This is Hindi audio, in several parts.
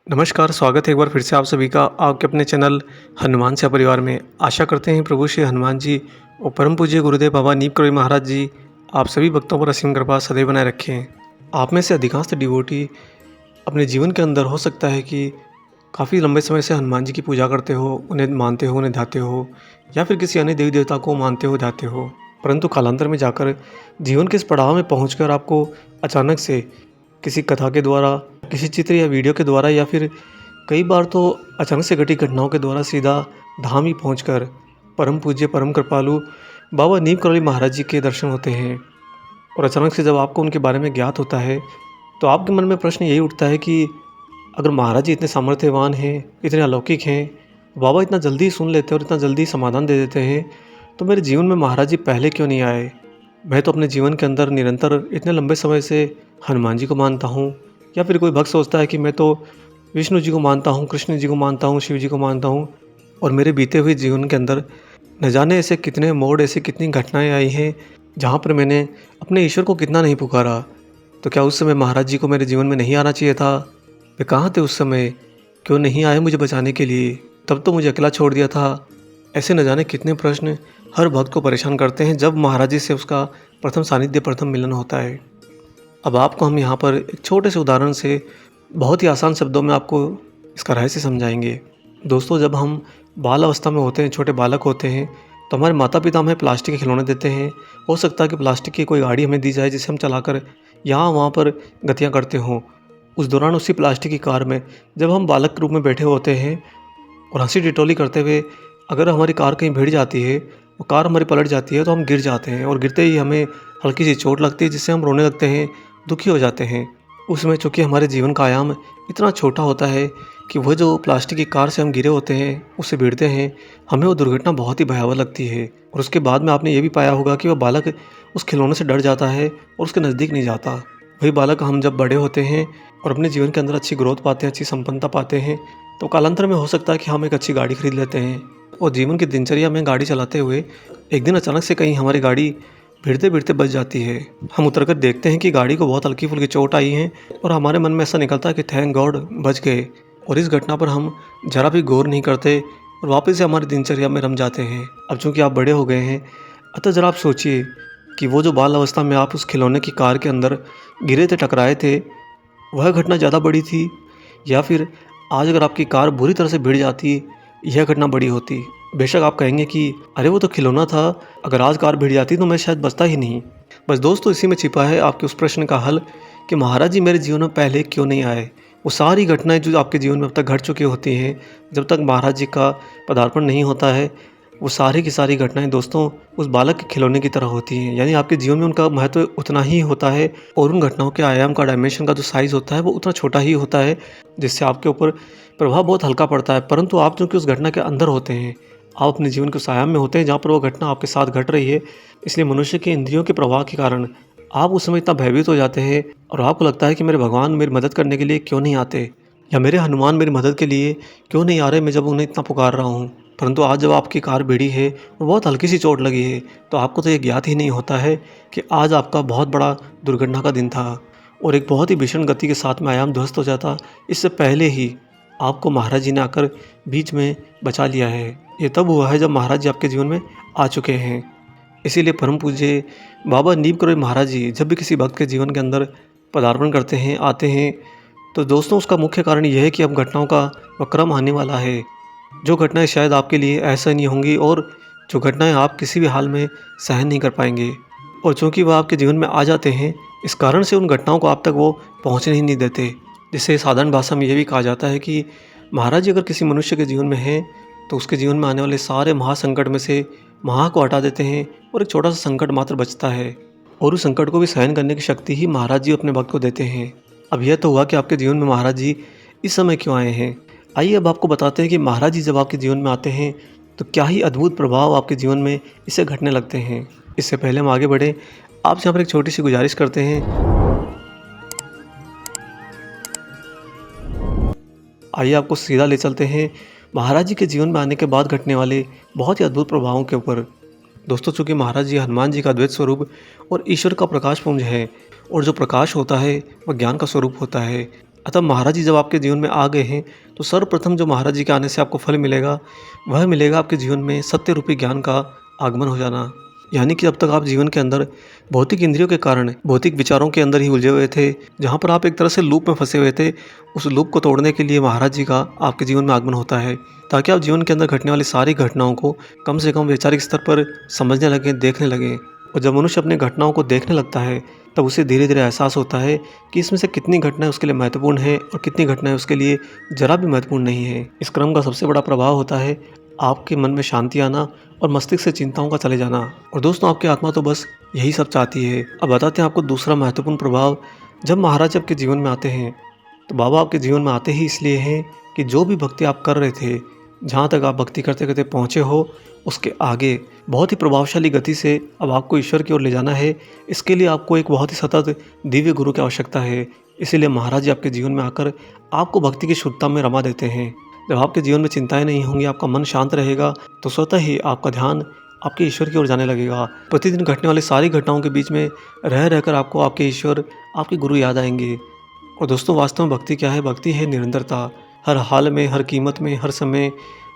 नमस्कार, स्वागत है एक बार फिर से आप सभी का आपके अपने चैनल हनुमान सेवा परिवार में। आशा करते हैं प्रभु श्री हनुमान जी और परम पूज्य गुरुदेव बाबा नीम करोली महाराज जी आप सभी भक्तों पर असीम कृपा सदैव बनाए रखें। आप में से अधिकांश डिवोटी अपने जीवन के अंदर हो सकता है कि काफ़ी लंबे समय से हनुमान जी की पूजा करते हो, उन्हें मानते हो, उन्हें ध्याते हो या फिर किसी अन्य देवी देवता को मानते हो, ध्याते हो। परंतु कालांतर में जाकर जीवन के इस पड़ाव में पहुँचकर आपको अचानक से किसी कथा के द्वारा, किसी चित्र या वीडियो के द्वारा या फिर कई बार तो अचानक से घटी घटनाओं के द्वारा सीधा धाम ही पहुंचकर परम पूज्य परम कृपालु बाबा नीम करोली महाराज जी के दर्शन होते हैं। और अचानक से जब आपको उनके बारे में ज्ञात होता है तो आपके मन में प्रश्न यही उठता है कि अगर महाराज जी इतने सामर्थ्यवान हैं, इतने अलौकिक हैं, बाबा इतना जल्दी सुन लेते हैं और इतना जल्दी समाधान दे देते हैं, तो मेरे जीवन में महाराज जी पहले क्यों नहीं आए। मैं तो अपने जीवन के अंदर निरंतर इतने लंबे समय से हनुमान जी को मानता हूँ, या फिर कोई भक्त सोचता है कि मैं तो विष्णु जी को मानता हूँ, कृष्ण जी को मानता हूँ, शिव जी को मानता हूँ। और मेरे बीते हुए जीवन के अंदर न जाने ऐसे कितने मोड़, ऐसी कितनी घटनाएं आई हैं जहाँ पर मैंने अपने ईश्वर को कितना नहीं पुकारा। तो क्या उस समय महाराज जी को मेरे जीवन में नहीं आना चाहिए था? वे कहाँ थे उस समय? क्यों नहीं आए मुझे बचाने के लिए? तब तो मुझे अकेला छोड़ दिया था। ऐसे न जाने कितने प्रश्न हर भक्त को परेशान करते हैं जब महाराज जी से उसका प्रथम सानिध्य, प्रथम मिलन होता है। अब आपको हम यहाँ पर एक छोटे से उदाहरण से बहुत ही आसान शब्दों में आपको इसका रहस्य समझाएंगे। दोस्तों, जब हम बाल अवस्था में होते हैं, छोटे बालक होते हैं, तो हमारे माता पिता हमें प्लास्टिक के खिलौने देते हैं। हो सकता है कि प्लास्टिक की कोई गाड़ी हमें दी जाए जिसे हम चलाकर यहाँ वहाँ पर गतियाँ करते हों। उस दौरान उसी प्लास्टिक की कार में जब हम बालक के रूप में बैठे होते हैं और हंसी टिटोली करते हुए अगर हमारी कार कहीं भिड़ जाती है और कार हमारी पलट जाती है तो हम गिर जाते हैं, और गिरते ही हमें हल्की सी चोट लगती है जिससे हम रोने लगते हैं, दुखी हो जाते हैं। उसमें चूँकि हमारे जीवन का आयाम इतना छोटा होता है कि वह जो प्लास्टिक की कार से हम गिरे होते हैं, उससे भिड़ते हैं, हमें वो दुर्घटना बहुत ही भयावह लगती है। और उसके बाद में आपने ये भी पाया होगा कि वह बालक उस खिलौने से डर जाता है और उसके नज़दीक नहीं जाता। वही बालक हम जब बड़े होते हैं और अपने जीवन के अंदर अच्छी ग्रोथ पाते हैं, अच्छी संपन्नता पाते हैं, तो कालांतर में हो सकता है कि हम एक अच्छी गाड़ी खरीद लेते हैं और जीवन की दिनचर्या में गाड़ी चलाते हुए एक दिन अचानक से कहीं हमारी गाड़ी भिड़ते भिड़ते बच जाती है। हम उतरकर देखते हैं कि गाड़ी को बहुत हल्की फुल्की चोट आई है और हमारे मन में ऐसा निकलता है कि थैंक गॉड बच गए। और इस घटना पर हम जरा भी गौर नहीं करते और वापस से हमारी दिनचर्या में रम जाते हैं। अब चूँकि आप बड़े हो गए हैं, अतः ज़रा आप सोचिए कि वो जो बाल अवस्था में आप उस खिलौने की कार के अंदर गिरे थे, टकराए थे, वह घटना ज़्यादा बड़ी थी, या फिर आज अगर आपकी कार बुरी तरह से भिड़ जाती, यह घटना बड़ी होती। बेशक आप कहेंगे कि अरे वो तो खिलौना था, अगर आज कार भिड़ जाती तो मैं शायद बचता ही नहीं। बस दोस्तों, इसी में छिपा है आपके उस प्रश्न का हल कि महाराज जी मेरे जीवन में पहले क्यों नहीं आए। वो सारी घटनाएं जो आपके जीवन में अब तक घट चुकी होती हैं, जब तक महाराज जी का पदार्पण नहीं होता है, वो सारी की सारी घटनाएं दोस्तों उस बालक के खिलौने की तरह होती हैं। यानी आपके जीवन में उनका महत्व उतना ही होता है और उन घटनाओं के आयाम का, डायमेंशन का जो साइज़ होता है वो उतना छोटा ही होता है, जिससे आपके ऊपर प्रभाव बहुत हल्का पड़ता है। परंतु आप चूँकि उस घटना के अंदर होते हैं, आप अपने जीवन के उस आयाम में होते हैं जहाँ पर वो घटना आपके साथ घट रही है, इसलिए मनुष्य के इंद्रियों के प्रवाह के कारण आप उस समय इतना भयभीत हो जाते हैं और आपको लगता है कि मेरे भगवान मेरी मदद करने के लिए क्यों नहीं आते, या मेरे हनुमान मेरी मदद के लिए क्यों नहीं आ रहे, मैं जब उन्हें इतना पुकार रहा हूँ। परंतु आज जब आपकी कार भिड़ी है और बहुत हल्की सी चोट लगी है, तो आपको तो ये ज्ञात ही नहीं होता है कि आज आपका बहुत बड़ा दुर्घटना का दिन था और एक बहुत ही भीषण गति के साथ में आयाम ध्वस्त हो जाता। इससे पहले ही आपको महाराज जी ने आकर बीच में बचा लिया है। ये तब हुआ है जब महाराज जी आपके जीवन में आ चुके हैं। इसीलिए परम पूज्य बाबा नीम करोली महाराज जी जब भी किसी भक्त के जीवन के अंदर पदार्पण करते हैं, आते हैं, तो दोस्तों उसका मुख्य कारण यह है कि अब घटनाओं का वह क्रम आने वाला है। जो घटनाएं शायद आपके लिए असहनीय होंगी और जो घटनाएं आप किसी भी हाल में सहन नहीं कर पाएंगे, और चूँकि वह आपके जीवन में आ जाते हैं, इस कारण से उन घटनाओं को आप तक वो पहुँचने ही नहीं देते। जिससे साधारण भाषा में यह भी कहा जाता है कि महाराज जी अगर किसी मनुष्य के जीवन में हैं तो उसके जीवन में आने वाले सारे महासंकट में से महा को हटा देते हैं और एक छोटा सा संकट मात्र बचता है, और उस संकट को भी सहन करने की शक्ति ही महाराज जी अपने भक्त को देते हैं। अब यह तो हुआ कि आपके जीवन में महाराज जी इस समय क्यों आए हैं। आइए अब आपको बताते हैं कि महाराज जी जब आपके जीवन में आते हैं तो क्या ही अद्भुत प्रभाव आपके जीवन में इससे घटने लगते हैं। इससे पहले हम आगे बढ़ें, आपसे यहाँ पर एक छोटी सी गुजारिश करते हैं। आइए आपको सीधा ले चलते हैं महाराज जी के जीवन में आने के बाद घटने वाले बहुत ही अद्भुत प्रभावों के ऊपर। दोस्तों, चूँकि महाराज जी हनुमान जी का द्वैत स्वरूप और ईश्वर का प्रकाश पुंज है, और जो प्रकाश होता है वह ज्ञान का स्वरूप होता है। अतः महाराज जी जब आपके जीवन में आ गए हैं तो सर्वप्रथम जो महाराज जी के आने से आपको फल मिलेगा वह मिलेगा आपके जीवन में सत्य रूपी ज्ञान का आगमन हो जाना। यानी कि जब तक आप जीवन के अंदर भौतिक इंद्रियों के कारण भौतिक विचारों के अंदर ही उलझे हुए थे, जहाँ पर आप एक तरह से लूप में फंसे हुए थे, उस लूप को तोड़ने के लिए महाराज जी का आपके जीवन में आगमन होता है, ताकि आप जीवन के अंदर घटने वाली सारी घटनाओं को कम से कम वैचारिक स्तर पर समझने लगें, देखने लगें। और जब मनुष्य अपनी घटनाओं को देखने लगता है तब उसे धीरे धीरे एहसास होता है कि इसमें से कितनी घटनाएं उसके लिए महत्वपूर्ण है और कितनी घटनाएं उसके लिए जरा भी महत्वपूर्ण नहीं है। इस क्रम का सबसे बड़ा प्रभाव होता है आपके मन में शांति आना और मस्तिष्क से चिंताओं का चले जाना। और दोस्तों, आपकी आत्मा तो बस यही सब चाहती है। अब बताते हैं आपको दूसरा महत्वपूर्ण प्रभाव। जब महाराज आपके जीवन में आते हैं तो बाबा आपके जीवन में आते ही इसलिए हैं कि जो भी भक्ति आप कर रहे थे, जहाँ तक आप भक्ति करते करते पहुँचे हो, उसके आगे बहुत ही प्रभावशाली गति से अब आपको ईश्वर की ओर ले जाना है। इसके लिए आपको एक बहुत ही सतत दिव्य गुरु की आवश्यकता है। इसीलिए महाराज जी आपके जीवन में आकर आपको भक्ति की शुद्धता में रमा देते हैं। जब आपके जीवन में चिंताएं नहीं होंगी, आपका मन शांत रहेगा, तो स्वतः ही आपका ध्यान आपके ईश्वर की ओर जाने लगेगा। प्रतिदिन घटने वाली सारी घटनाओं के बीच में रह रहकर आपको आपके ईश्वर, आपके गुरु याद आएंगे। और दोस्तों, वास्तव में भक्ति क्या है? भक्ति है निरंतरता। हर हाल में, हर कीमत में, हर समय,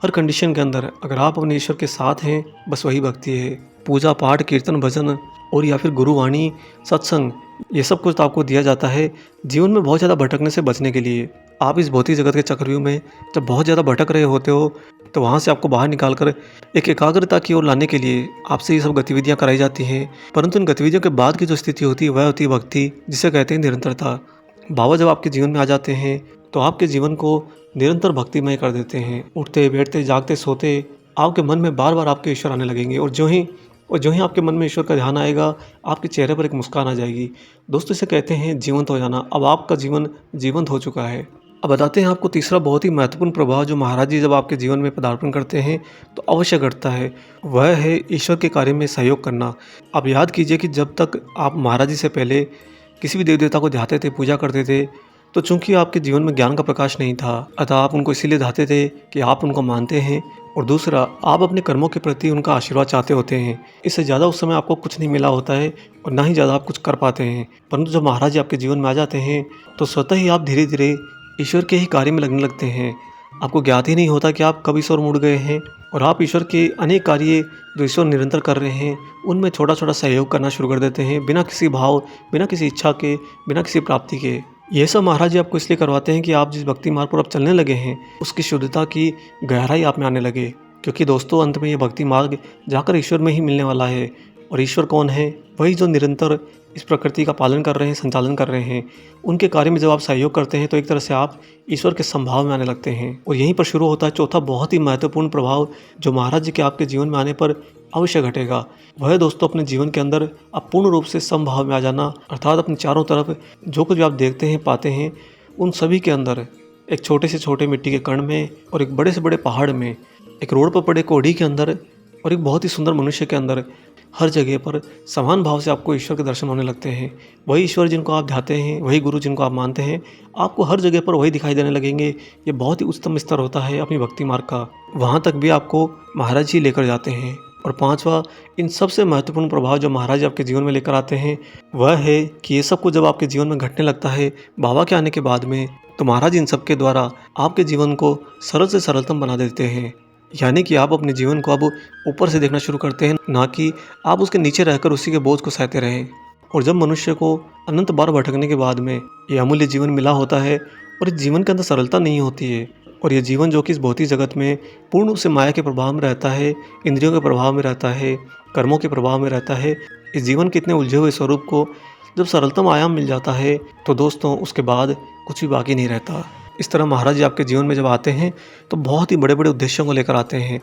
हर कंडीशन के अंदर अगर आप अपने ईश्वर के साथ हैं, बस वही भक्ति है। पूजा पाठ, कीर्तन, भजन और या फिर गुरुवाणी, सत्संग, ये सब कुछ तो आपको दिया जाता है जीवन में बहुत ज़्यादा भटकने से बचने के लिए। आप इस भौतिक जगत के चक्रव्यूह में जब बहुत ज़्यादा भटक रहे होते हो तो वहाँ से आपको बाहर निकाल कर एक एकाग्रता की ओर लाने के लिए आपसे ये सब गतिविधियाँ कराई जाती हैं। परंतु इन गतिविधियों के बाद की जो स्थिति होती है वह होती है भक्ति, जिसे कहते हैं निरंतरता। बाबा जब आपके जीवन में आ जाते हैं तो आपके जीवन को निरंतर भक्तिमय कर देते हैं। उठते बैठते जागते सोते आपके मन में बार बार आपके ईश्वर आने लगेंगे। और जो ही आपके मन में ईश्वर का ध्यान आएगा, आपके चेहरे पर एक मुस्कान आ जाएगी। दोस्तों, इसे कहते हैं जीवंत हो जाना। अब आपका जीवन जीवंत हो चुका है। अब बताते हैं आपको तीसरा बहुत ही महत्वपूर्ण प्रभाव जो महाराज जी जब आपके जीवन में पदार्पण करते हैं तो अवश्य घटता है। वह है ईश्वर के कार्य में सहयोग करना। आप याद कीजिए कि जब तक आप महाराज जी से पहले किसी भी देव देवता को ध्याते थे, पूजा करते थे, तो चूंकि आपके जीवन में ज्ञान का प्रकाश नहीं था, अतः आप उनको इसीलिए ध्याते थे कि आप उनको मानते हैं और दूसरा, आप अपने कर्मों के प्रति उनका आशीर्वाद चाहते होते हैं। इससे ज़्यादा उस समय आपको कुछ नहीं मिला होता है और ना ही ज़्यादा आप कुछ कर पाते हैं। परंतु जब महाराज जी आपके जीवन में आ जाते हैं तो स्वतः ही आप धीरे धीरे ईश्वर के ही कार्य में लगने लगते हैं। आपको ज्ञात ही नहीं होता कि आप कब ईश्वर मुड़ गए हैं और आप ईश्वर के अनेक कार्य जो ईश्वर निरंतर कर रहे हैं उनमें छोटा छोटा सहयोग करना शुरू कर देते हैं, बिना किसी भाव, बिना किसी इच्छा के, बिना किसी प्राप्ति के। ये सब महाराज जी आपको इसलिए करवाते हैं कि आप जिस भक्ति मार्ग पर आप चलने लगे हैं उसकी शुद्धता की गहराई आप में आने लगे। क्योंकि दोस्तों, अंत में ये भक्ति मार्ग जाकर ईश्वर में ही मिलने वाला है। और ईश्वर कौन है? वही जो निरंतर इस प्रकृति का पालन कर रहे हैं, संचालन कर रहे हैं। उनके कार्य में जब आप सहयोग करते हैं तो एक तरह से आप ईश्वर के संभाव में आने लगते हैं। और यहीं पर शुरू होता है चौथा बहुत ही महत्वपूर्ण प्रभाव जो महाराज जी के आपके जीवन में आने पर अवश्य घटेगा। वह दोस्तों, अपने जीवन के अंदर आप पूर्ण रूप से समभाव में आ जाना। अर्थात अपने चारों तरफ जो कुछ भी आप देखते हैं, पाते हैं, उन सभी के अंदर एक छोटे से छोटे मिट्टी के कण में और एक बड़े से बड़े पहाड़ में, एक रोड पर पड़े कोढ़ी के अंदर और एक बहुत ही सुंदर मनुष्य के अंदर, हर जगह पर समान भाव से आपको ईश्वर के दर्शन होने लगते हैं। वही ईश्वर जिनको आप ध्याते हैं, वही गुरु जिनको आप मानते हैं, आपको हर जगह पर वही दिखाई देने लगेंगे। ये बहुत ही उच्चतम स्तर होता है अपनी भक्ति मार्ग का। वहाँ तक भी आपको महाराज जी लेकर जाते हैं। और पांचवा, इन सबसे महत्वपूर्ण प्रभाव जो महाराज आपके जीवन में लेकर आते हैं वह है कि ये सब कुछ जब आपके जीवन में घटने लगता है बाबा के आने के बाद में, तो महाराज इन सब के द्वारा आपके जीवन को सरल से सरलतम बना देते हैं। यानी कि आप अपने जीवन को अब ऊपर से देखना शुरू करते हैं, ना कि आप उसके नीचे रहकर उसी के बोझ को सहते रहें। और जब मनुष्य को अनंत बार भटकने के बाद में ये अमूल्य जीवन मिला होता है और इस जीवन के अंदर सरलता नहीं होती है, और ये जीवन जो कि इस भौतिक जगत में पूर्ण रूप से माया के प्रभाव में रहता है, इंद्रियों के प्रभाव में रहता है, कर्मों के प्रभाव में रहता है, इस जीवन के इतने उलझे हुए स्वरूप को जब सरलतम आयाम मिल जाता है तो दोस्तों, उसके बाद कुछ भी बाकी नहीं रहता। इस तरह महाराज जी आपके जीवन में जब आते हैं तो बहुत ही बड़े बड़े उद्देश्यों को लेकर आते हैं।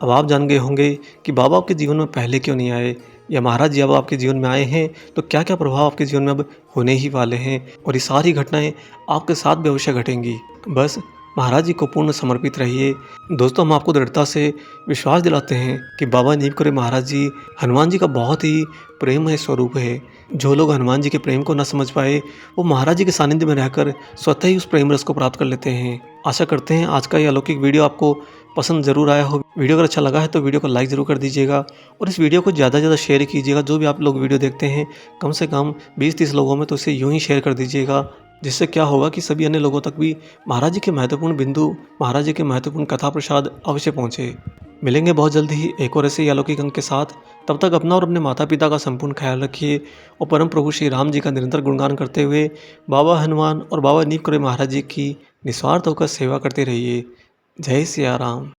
अब आप जान गए होंगे कि बाबा आपके जीवन में पहले क्यों नहीं आए, या महाराज जी अब आपके जीवन में आए हैं तो क्या क्या प्रभाव आपके जीवन में अब होने ही वाले हैं, और ये सारी घटनाएं आपके साथ भी अवश्य घटेंगी। बस महाराज जी को पूर्ण समर्पित रहिए। दोस्तों, हम आपको दृढ़ता से विश्वास दिलाते हैं कि बाबा नीमकरे महाराज जी हनुमान जी का बहुत ही प्रेममय स्वरूप है। जो लोग हनुमान जी के प्रेम को न समझ पाए वो महाराज जी के सानिध्य में रहकर स्वतः ही उस प्रेम रस को प्राप्त कर लेते हैं। आशा करते हैं आज का ये अलौकिक वीडियो आपको पसंद ज़रूर आया हो। वीडियो अगर अच्छा लगा है तो वीडियो को लाइक ज़रूर कर दीजिएगा और इस वीडियो को ज़्यादा से ज़्यादा शेयर कीजिएगा। जो भी आप लोग वीडियो देखते हैं कम से कम 20-30 लोगों में तो इसे यूँ ही शेयर कर दीजिएगा। जिससे क्या होगा कि सभी अन्य लोगों तक भी महाराज जी के महत्वपूर्ण बिंदु, महाराज जी के महत्वपूर्ण कथा प्रसाद अवश्य पहुँचे। मिलेंगे बहुत जल्द ही एक और ऐसे ही अलौकिक अंक के साथ। तब तक अपना और अपने माता-पिता का संपूर्ण ख्याल रखिए और परम प्रभु श्री राम जी का निरंतर गुणगान करते हुए बाबा हनुमान और बाबा नीम करोली महाराज जी की निस्वार्थ होकर सेवा करते रहिए। जय सिया राम।